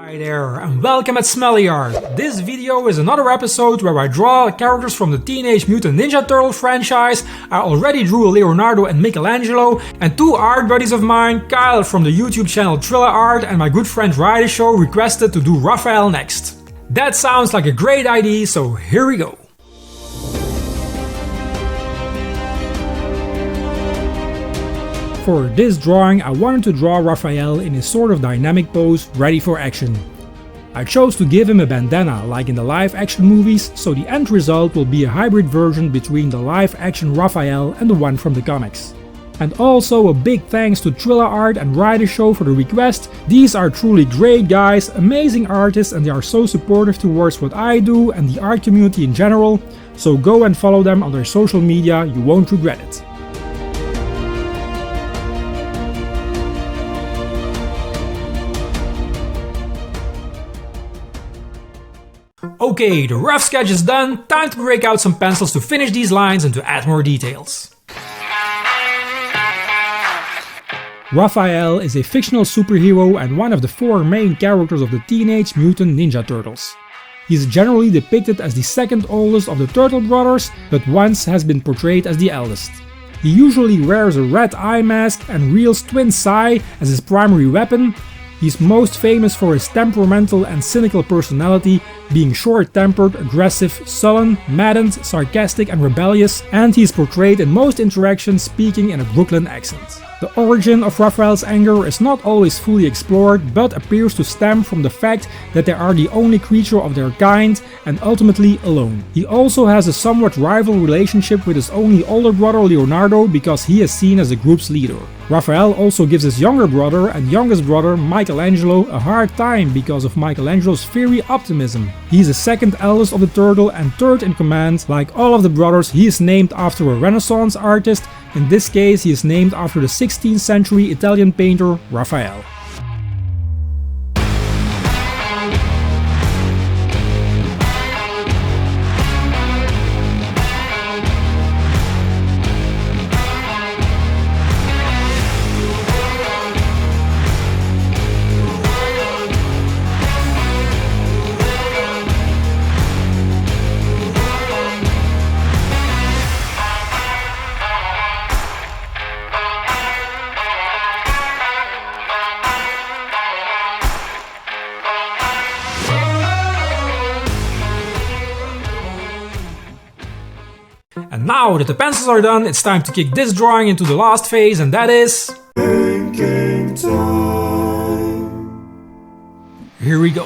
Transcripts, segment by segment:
Hi there, and welcome at Smully Art. This video is another episode where I draw characters from the Teenage Mutant Ninja Turtle franchise. I already drew Leonardo and Michelangelo, and two art buddies of mine, Kyle from the YouTube channel Smully Art and my good friend Fredo, requested to do Raphael next. That sounds like a great idea, so here we go. For this drawing, I wanted to draw Raphael in a sort of dynamic pose, ready for action. I chose to give him a bandana like in the live action movies, so the end result will be a hybrid version between the live action Raphael and the one from the comics. And also a big thanks to Smully Art and Fredo for the request. These are truly great guys, amazing artists, and they are so supportive towards what I do and the art community in general, so go and follow them on their social media, you won't regret it. Okay, the rough sketch is done, time to break out some pencils to finish these lines and to add more details. Raphael is a fictional superhero and one of the four main characters of the Teenage Mutant Ninja Turtles. He is generally depicted as the second oldest of the Turtle brothers, but once has been portrayed as the eldest. He usually wears a red eye mask and wields twin sai as his primary weapon. He's most famous for his temperamental and cynical personality, being short-tempered, aggressive, sullen, maddened, sarcastic and rebellious, and he's portrayed in most interactions speaking in a Brooklyn accent. The origin of Raphael's anger is not always fully explored, but appears to stem from the fact that they are the only creature of their kind and ultimately alone. He also has a somewhat rival relationship with his only older brother Leonardo because he is seen as the group's leader. Raphael also gives his younger brother and youngest brother Michelangelo a hard time because of Michelangelo's fiery optimism. He is the second eldest of the turtle and third in command. Like all of the brothers, he is named after a Renaissance artist. In this case, he is named after the 16th century Italian painter Raphael. And now that the pencils are done, it's time to kick this drawing into the last phase, and that is... Making time. Here we go.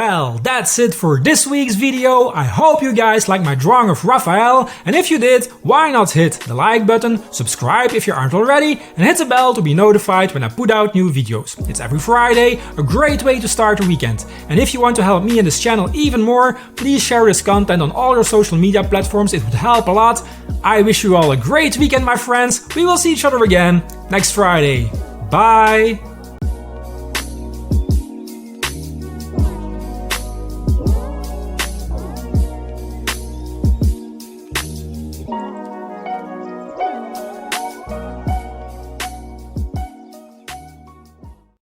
Well, that's it for this week's video. I hope you guys liked my drawing of Raphael, and if you did, why not hit the like button, subscribe if you aren't already, and hit the bell to be notified when I put out new videos. It's every Friday, a great way to start the weekend. And if you want to help me and this channel even more, please share this content on all your social media platforms, it would help a lot. I wish you all a great weekend, my friends. We will see each other again next Friday. Bye!